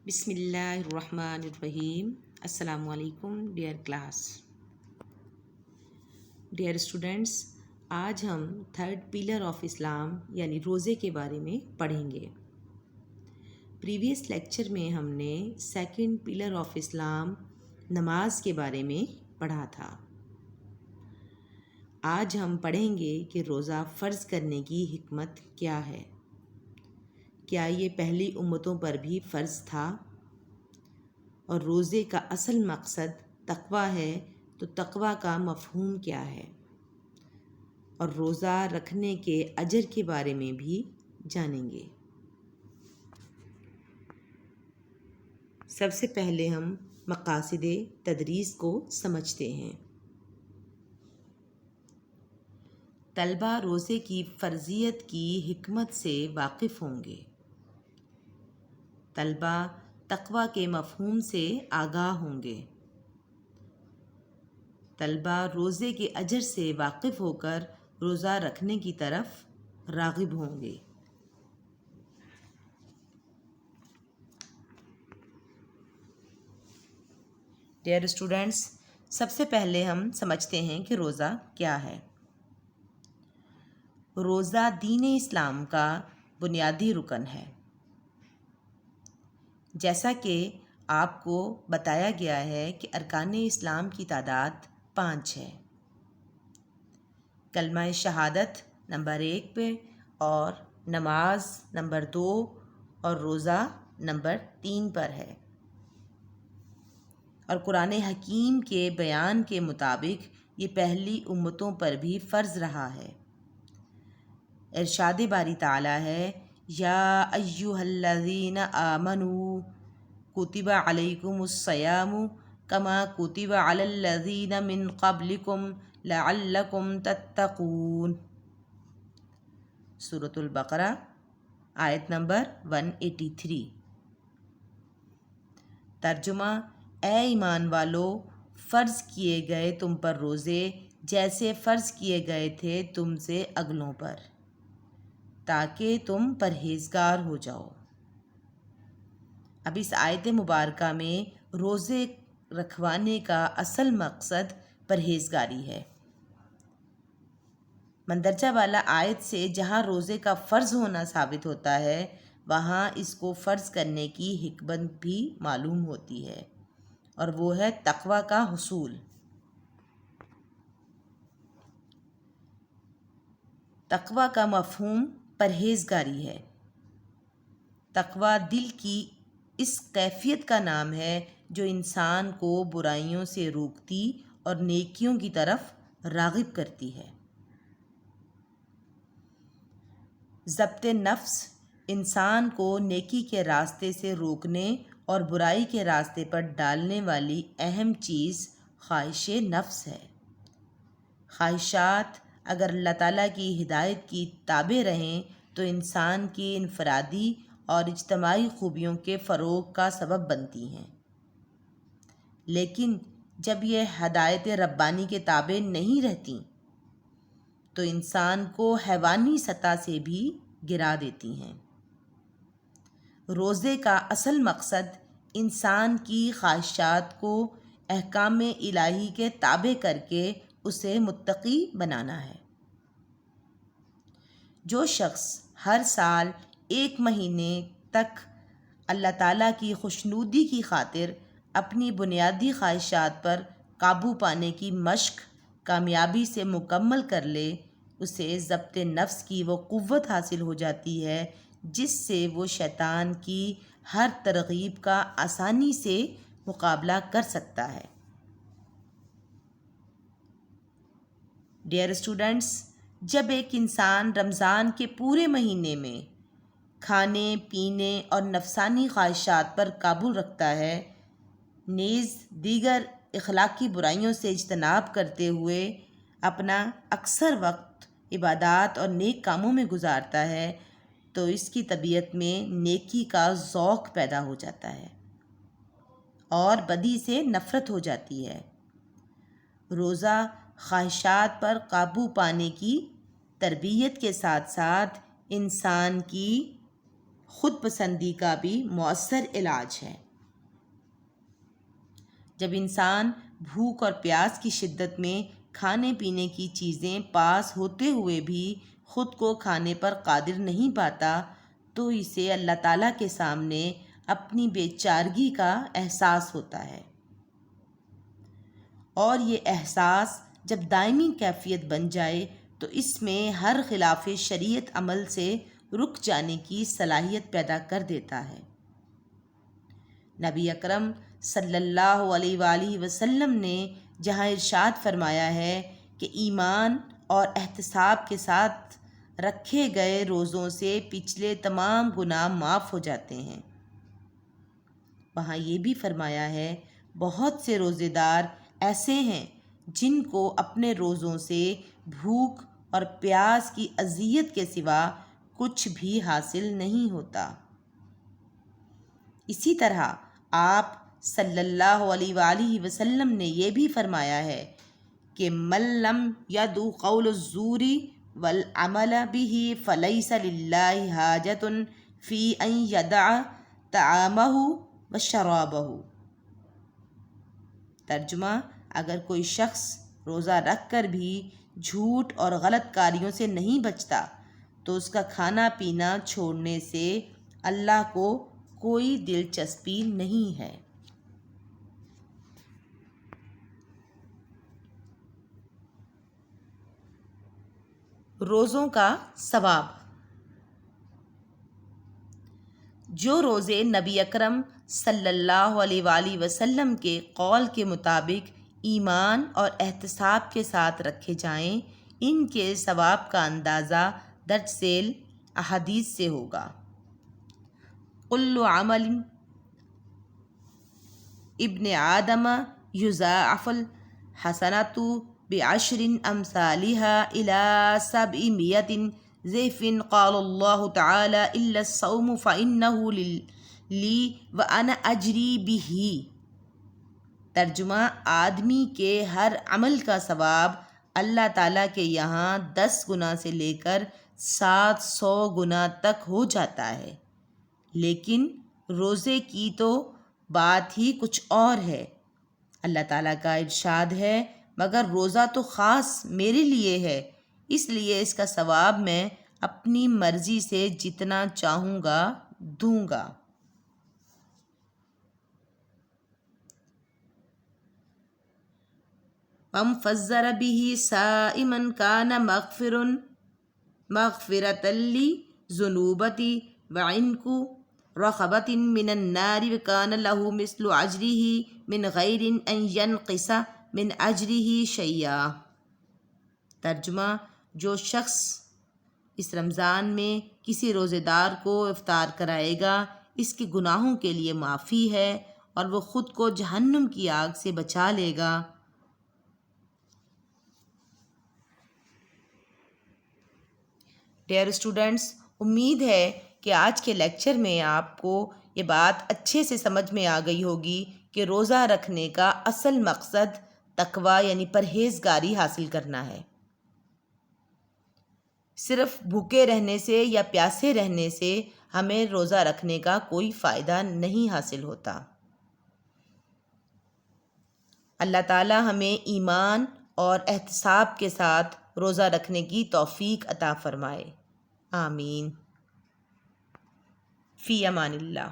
بسم اللہ الرحمن الرحیم۔ السلام علیکم ڈیئر کلاس، ڈیئر اسٹوڈنٹس، آج ہم تھرڈ پلر آف اسلام یعنی روزے کے بارے میں پڑھیں گے۔ پریویس لیکچر میں ہم نے سیکنڈ پلر آف اسلام نماز کے بارے میں پڑھا تھا۔ آج ہم پڑھیں گے کہ روزہ فرض کرنے کی حکمت کیا ہے۔ کیا یہ پہلی امتوں پر بھی فرض تھا؟ اور روزے کا اصل مقصد تقویٰ ہے، تو تقویٰ کا مفہوم کیا ہے؟ اور روزہ رکھنے کے اجر کے بارے میں بھی جانیں گے۔ سب سے پہلے ہم مقاصد تدریس کو سمجھتے ہیں۔ طلبہ روزے کی فرضیت کی حکمت سے واقف ہوں گے۔ طلبہ تقویٰ کے مفہوم سے آگاہ ہوں گے۔ طلبہ روزے کے اجر سے واقف ہو کر روزہ رکھنے کی طرف راغب ہوں گے۔ ڈیئر اسٹوڈنٹس، سب سے پہلے ہم سمجھتے ہیں کہ روزہ کیا ہے۔ روزہ دین اسلام کا بنیادی رکن ہے۔ جیسا کہ آپ کو بتایا گیا ہے کہ ارکان اسلام کی تعداد 5 ہے۔ کلمہ شہادت نمبر 1 پہ، اور نماز نمبر 2 اور روزہ نمبر 3 پر ہے۔ اور قرآن حکیم کے بیان کے مطابق یہ پہلی امتوں پر بھی فرض رہا ہے۔ ارشاد باری تعالی ہے، یا ایھا الذین آمنوا کتب علیکم الصیام کما کتب علی الذین من قبلکم لعلکم تتقون۔ سورۃ البقرہ آیت نمبر 183۔ ترجمہ: اے ایمان والو، فرض کیے گئے تم پر روزے جیسے فرض کیے گئے تھے تم سے اگلوں پر، تاکہ تم پرہیزگار ہو جاؤ۔ اب اس آیت مبارکہ میں روزے رکھوانے کا اصل مقصد پرہیزگاری ہے۔ مندرجہ بالا آیت سے جہاں روزے کا فرض ہونا ثابت ہوتا ہے، وہاں اس کو فرض کرنے کی حکمت بھی معلوم ہوتی ہے، اور وہ ہے تقویٰ کا حصول۔ تقویٰ کا مفہوم پرہیزگاری ہے۔ تقویٰ دل کی اس کیفیت کا نام ہے جو انسان کو برائیوں سے روکتی اور نیکیوں کی طرف راغب کرتی ہے۔ ضبط نفس انسان کو نیکی کے راستے سے روکنے اور برائی کے راستے پر ڈالنے والی اہم چیز خواہش نفس ہے۔ خواہشات اگر اللہ تعالیٰ کی ہدایت کی تابع رہیں تو انسان کی انفرادی اور اجتماعی خوبیوں کے فروغ کا سبب بنتی ہیں، لیکن جب یہ ہدایت ربانی کے تابع نہیں رہتی تو انسان کو حیوانی سطح سے بھی گرا دیتی ہیں۔ روزے کا اصل مقصد انسان کی خواہشات کو احکام الہی کے تابع کر کے اسے متقی بنانا ہے۔ جو شخص ہر سال 1 مہینے تک اللہ تعالیٰ کی خوشنودی کی خاطر اپنی بنیادی خواہشات پر قابو پانے کی مشق کامیابی سے مکمل کر لے، اسے ضبط نفس کی وہ قوت حاصل ہو جاتی ہے جس سے وہ شیطان کی ہر ترغیب کا آسانی سے مقابلہ کر سکتا ہے۔ ڈیئر اسٹوڈنٹس، جب ایک انسان رمضان کے پورے مہینے میں کھانے پینے اور نفسانی خواہشات پر قابو رکھتا ہے، نیز دیگر اخلاقی برائیوں سے اجتناب کرتے ہوئے اپنا اکثر وقت عبادات اور نیک کاموں میں گزارتا ہے، تو اس کی طبیعت میں نیکی کا ذوق پیدا ہو جاتا ہے اور بدی سے نفرت ہو جاتی ہے۔ روزہ خواہشات پر قابو پانے کی تربیت کے ساتھ ساتھ انسان کی خود پسندی کا بھی مؤثر علاج ہے۔ جب انسان بھوک اور پیاس کی شدت میں کھانے پینے کی چیزیں پاس ہوتے ہوئے بھی خود کو کھانے پر قادر نہیں پاتا تو اسے اللہ تعالیٰ کے سامنے اپنی بے چارگی کا احساس ہوتا ہے، اور یہ احساس جب دائمی کیفیت بن جائے تو اس میں ہر خلاف شریعت عمل سے رک جانے کی صلاحیت پیدا کر دیتا ہے۔ نبی اکرم صلی اللہ علیہ وآلہ وسلم نے جہاں ارشاد فرمایا ہے کہ ایمان اور احتساب کے ساتھ رکھے گئے روزوں سے پچھلے تمام گناہ معاف ہو جاتے ہیں، وہاں یہ بھی فرمایا ہے بہت سے روزے دار ایسے ہیں جن کو اپنے روزوں سے بھوک اور پیاس کی اذیت کے سوا کچھ بھی حاصل نہیں ہوتا۔ اسی طرح آپ صلی اللہ علیہ وآلہ وسلم نے یہ بھی فرمایا ہے کہ من لم یدع قول الزور والعمل به فلیس للہ حاجۃ فی ان یدع طعامہ وشرابہ۔ ترجمہ: اگر کوئی شخص روزہ رکھ کر بھی جھوٹ اور غلط کاریوں سے نہیں بچتا تو اس کا کھانا پینا چھوڑنے سے اللہ کو کوئی دلچسپی نہیں ہے۔ روزوں کا ثواب۔ جو روزے نبی اکرم صلی اللہ علیہ وآلہ وسلم کے قول کے مطابق ایمان اور احتساب کے ساتھ رکھے جائیں ان کے ثواب کا اندازہ درج ذیل احادیث سے ہوگا۔ کل عمل ابن آدم یضاعف الحسنۃ بعشر امثالها الى 700 ضعف قال اللہ تعالی الا الصوم فانہ لی وانا اجری بہ۔ ترجمہ: آدمی کے ہر عمل کا ثواب اللہ تعالیٰ کے یہاں 10 گنا سے لے کر 700 گنا تک ہو جاتا ہے، لیکن روزے کی تو بات ہی کچھ اور ہے۔ اللہ تعالیٰ کا ارشاد ہے مگر روزہ تو خاص میرے لیے ہے، اس لیے اس کا ثواب میں اپنی مرضی سے جتنا چاہوں گا دوں گا۔ وَمَنْ فَزَّرَ بِهِ صَائِمًا كَانَ مَغْفِرَةً لِذُنُوبِهِ وَعِنْكُ رَقَبَةٍ مِّنَ النَّارِ وَكَانَ لَهُ مِثْلُ أَجْرِهِ مِنْ غَيْرِ أَنْ يَنْقُصَ مِنْ أَجْرِهِ شَيْئًا۔ ترجمہ: جو شخص اس رمضان میں کسی روزے دار کو افطار کرائے گا اس کے گناہوں کے لیے معافی ہے اور وہ خود کو جہنم کی آگ سے بچا لے گا۔ ڈیئر اسٹوڈنٹس، امید ہے کہ آج کے لیکچر میں آپ کو یہ بات اچھے سے سمجھ میں آ گئی ہوگی کہ روزہ رکھنے کا اصل مقصد تقویٰ یعنی پرہیزگاری حاصل کرنا ہے۔ صرف بھوکے رہنے سے یا پیاسے رہنے سے ہمیں روزہ رکھنے کا کوئی فائدہ نہیں حاصل ہوتا۔ اللہ تعالی ہمیں ایمان اور احتساب کے ساتھ روزہ رکھنے کی توفیق عطا فرمائے، آمین۔ فی امان اللہ۔